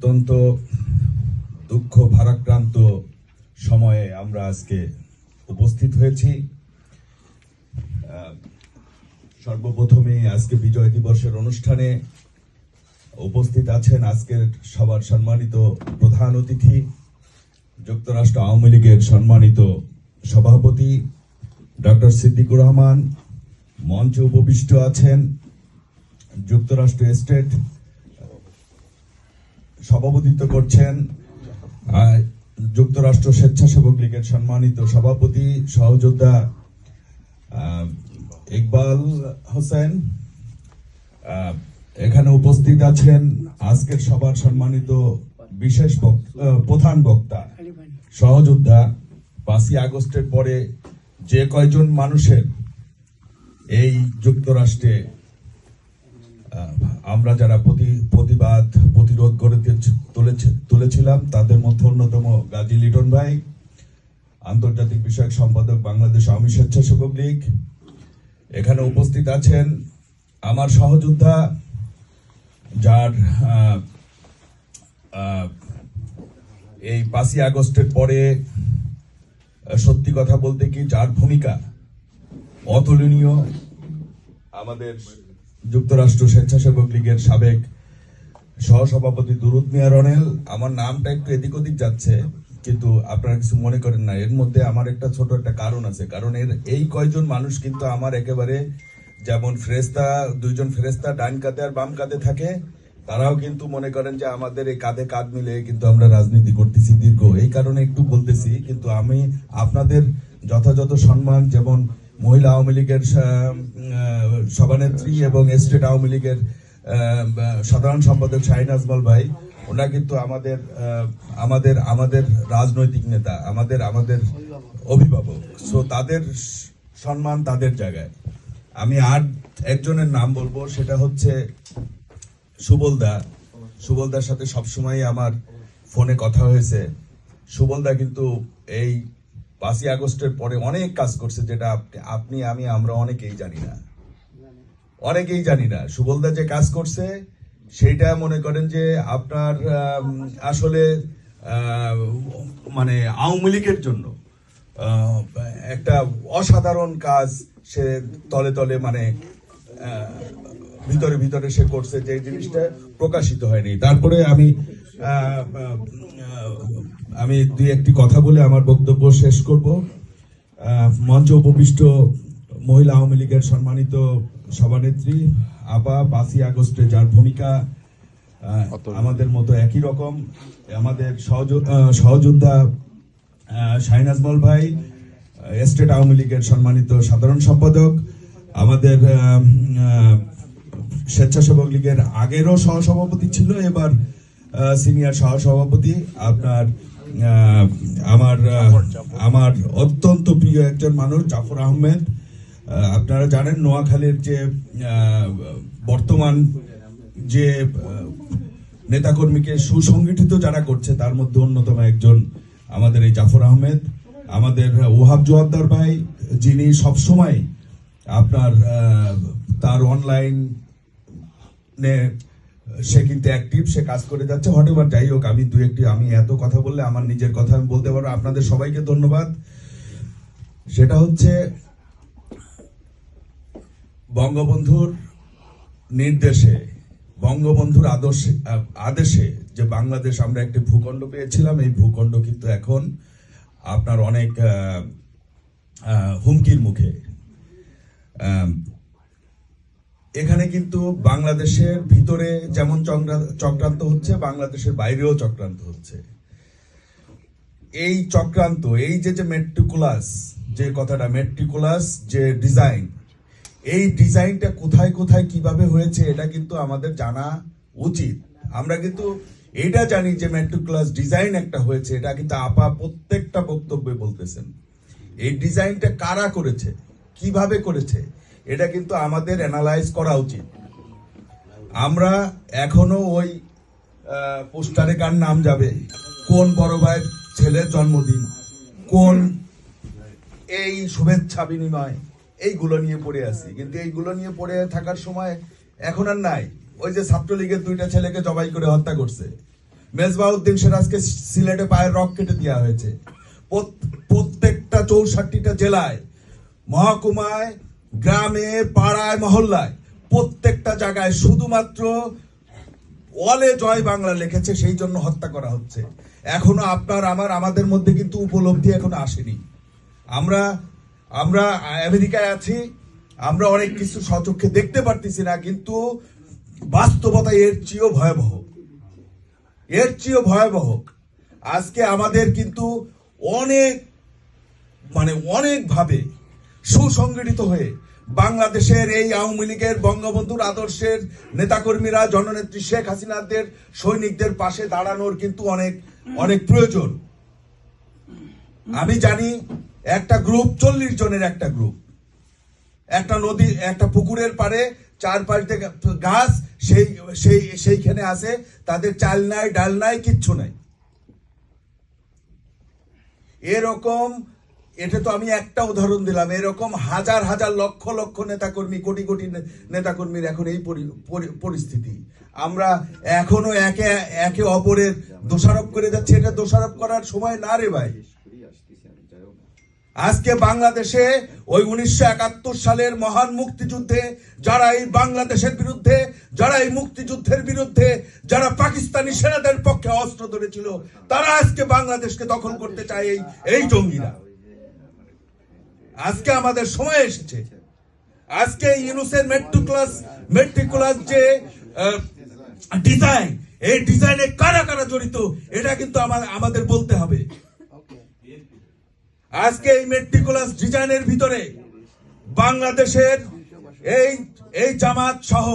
অত্যন্ত দুঃখ ভারাক্রান্ত সময়ে আমরা আজকে উপস্থিত হয়েছি। সর্বপ্রথমে আজকে বিজয় দিবসের অনুষ্ঠানে উপস্থিত আছেন আজকের সবার সম্মানিত প্রধান অতিথি, যুক্তরাষ্ট্র আওয়ামী লীগের সম্মানিত সভাপতি ডক্টর সিদ্দিকুর রহমান। মঞ্চে উপবিষ্ট আছেন যুক্তরাষ্ট্র স্টেট সভাপতিত্ব করছেন যুক্তরাষ্ট্র স্বেচ্ছাসেবক লীগের সম্মানিত সভাপতি সহযোদ্ধা ইকবাল হোসেন। এখানে উপস্থিত আছেন আজকের সবার সম্মানিত বিশেষ প্রধান বক্তা সহযোদ্ধা 5ই আগস্টের পরে যে কয়জন মানুষের এই যুক্তরাষ্ট্রে আমরা যারা প্রতিবাদ প্রতিরোধ করে তুলেছিলাম, তাদের মধ্যে অন্যতম গাজী লিটন ভাই, আন্তর্জাতিক বিষয়ক সম্পাদক বাংলাদেশ আওয়ামী স্বেচ্ছাসেবক লীগ। এখানে উপস্থিত আছেন আমার সহযোদ্ধা, যার এই 5ই আগস্টের পরে সত্যি কথা বলতে কি যার ভূমিকা অতুলনীয়, আমাদের যুক্তরাষ্ট্র স্বেচ্ছাসেবক লীগের সাবেক সহসভাপতি দুরুদ মিয়া রনেল। আমার নামটা একটু এদিক ওদিক যাচ্ছে, কিন্তু আপনারা কিছু মনে করেন না। এর মধ্যে আমার একটা ছোট একটা কারণ আছে, কারণ এই কয়জন মানুষ কিন্তু আমার একেবারে যেমন ফেরেশতা, দুইজন ফেরেশতা ডান কাঁধে আর বাম কাঁধে থাকে, তারাও কিন্তু মনে করেন যে আমাদের এই কাঁধে কাঁধ মিলে কিন্তু আমরা রাজনীতি করতেছি দীর্ঘ। এই কারণে একটু বলতেছি, কিন্তু আমি আপনাদের যথাযথ সম্মান, যেমন মহিলা আওয়ামী লীগের সভানেত্রী এবং স্টেট আওয়ামী লীগের সাধারণ সম্পাদক শাহিন আজমল ভাই, ওরা কিন্তু আমাদের আমাদের আমাদের রাজনৈতিক নেতা, আমাদের অভিভাবক। সো তাদের সম্মান তাদের জায়গায়। আমি আর একজনের নাম বলবো, সেটা হচ্ছে সুবলদা। সুবলদার সাথে সবসময় আমার ফোনে কথা হয়েছে। সুবলদা কিন্তু এই 5ই আগস্টের পরে অনেক কাজ করছে, যেটা আপনি আমি আমরা অনেকেই জানি না। সুবলদা যে কাজ করছে সেইটা মনে করেন যে আপনার আসলে মানে আওয়ামী লীগের জন্য একটা অসাধারণ কাজ সে তলে তলে মানে ভিতরে সে করছে, যে জিনিসটা প্রকাশিত হয়নি। তারপরে আমি দুই একটি কথা বলে আমার বক্তব্য শেষ করব। মঞ্চে উপবিষ্ট মহিলা আওয়ামী লীগের সম্মানিত সভানেত্রী আপা, 5ই আগস্টে যার ভূমিকা আমাদের মতো একই রকম, আমাদের সহযোদ্ধা শাহিন আজমল ভাই, স্টেট আওয়ামী লীগের সম্মানিত সাধারণ সম্পাদক, আমাদের স্বেচ্ছাসেবক লীগের আগেরও সহসভাপতি ছিল, এবার সিনিয়র সহসভাপতি আপনার আমার অত্যন্ত প্রিয় একজন মানুষ জাফর আহমেদ। আপনারা জানেন নোয়াখালীর যে বর্তমান যে নেতাকর্মীকে সুসংগঠিত যারা করছে, তার মধ্যে অন্যতম একজন আমাদের এই জাফর আহমেদ। আমাদের ওহাব জোয়াদ্দার ভাই, যিনি সবসময় আপনার তার অনলাইন সে কিন্তু অ্যাক্টিভ, সে কাজ করে যাচ্ছে। হঠাৎ যাই হোক, আমি এত কথা বললে আমার নিজের কথা আমি বলতে পারবো। আপনাদের সবাইকে ধন্যবাদ। সেটা হচ্ছে বঙ্গবন্ধুর নির্দেশে, বঙ্গবন্ধুর আদেশে যে বাংলাদেশ আমরা একটি ভূখণ্ড পেয়েছিলাম, এই ভূখণ্ড কিন্তু এখন আপনার অনেক হুমকির মুখে। এখানে কিন্তু বাংলাদেশের ভিতরে যেমন চক্রান্ত হচ্ছে, বাংলাদেশের বাইরেও চক্রান্ত হচ্ছে। এই চক্রান্ত, এই যে মেট্রিকুলাস যে কথাটা, মেট্রিকুলাস যে ডিজাইন, এই ডিজাইনটা কোথায় কোথায় কিভাবে হয়েছে এটা কিন্তু আমাদের জানা উচিত। আমরা কিন্তু এটা জানি যে মেট্রিকুলাস ডিজাইন একটা হয়েছে, এটা কিন্তু আপা প্রত্যেকটা বক্তব্যে বলতেছেন। এই ডিজাইনটা কারা করেছে, কিভাবে করেছে, এটা কিন্তু আমাদের অ্যানালাইজ করা উচিত। আমরা এখনো ওই পোস্টারে কার নাম যাবে, কোন বড় ভাইয়ের ছেলের জন্মদিন, কোন এই শুভেচ্ছা বিনিময়, এইগুলো নিয়ে পড়ে আছি। কিন্তু এইগুলো নিয়ে পড়ে থাকার সময় এখন আর নাই। ওই যে ছাত্রলীগের 2টা ছেলেকে জবাই করে হত্যা করছে, মেজবাউদ্দিন সিরাজকে সিলেটে পায়ের রক কেটে দেওয়া হয়েছে। প্রত্যেকটা 64টা জেলায়, মহকুমায়, গ্রামে, পাড়ায়, মহল্লায়, প্রত্যেকটা জায়গায় শুধুমাত্র ওয়ালে জয় বাংলা লিখেছে, সেই জন্য হত্যা করা হচ্ছে। এখনো আমাদের মধ্যে কিন্তু উপলব্ধি এখনো আসেনি। আমরা আমেরিকায় আছি, আমরা অনেক কিছু সচক্ষে দেখতে পারতেছি না, কিন্তু বাস্তবতা এর চেয়েও ভয়াবহ। আজকে আমাদের কিন্তু অনেকভাবে সুসংগঠিত হয়ে বাংলাদেশের এই আওয়ামী লীগের, বঙ্গবন্ধুর আদর্শের নেতাকর্মীরা, জননেত্রী শেখ হাসিনাদের সৈনিকদের পাশে দাঁড়ানোর কিন্তু অনেক প্রয়োজন। আমি জানি একটা গ্রুপ 40 জনের একটা গ্রুপ, একটা নদী, একটা পুকুরের পাড়ে, চারপাশ থেকে গাছ, সেইখানে আছে, তাদের চাল নাই, ডাল নাই, কিচ্ছু নাই। এরকম, এটা তো আমি একটা উদাহরণ দিলাম, এরকম হাজার হাজার লক্ষ লক্ষ নেতাকর্মী, কোটি কোটি নেতাকর্মীর এখন এই পরিস্থিতি। আমরা এখনো একে অপরের দোষারোপ করে যাচ্ছি। এটা দোষারোপ করার সময় না রে ভাই। আজকে বাংলাদেশে ওই 1971 সালের মহান মুক্তিযুদ্ধে যারা এই বাংলাদেশের বিরুদ্ধে, যারা এই মুক্তিযুদ্ধের বিরুদ্ধে, যারা পাকিস্তানি সেনাদের পক্ষে অস্ত্র ধরেছিল, তারা আজকে বাংলাদেশকে দখল করতে চায় এই জঙ্গিরা। আজকে আমাদের সময় এসেছে। আজকে ইউনুসের মেট্রিকুলাস যে ডিজাইন, এই ডিজাইনে কারা কারা জড়িত, এটা কিন্তু আমাদের বলতে হবে। আজকে এই মেট্রিকুলাস ডিজাইনের ভিতরে বাংলাদেশের এই জামাত সহ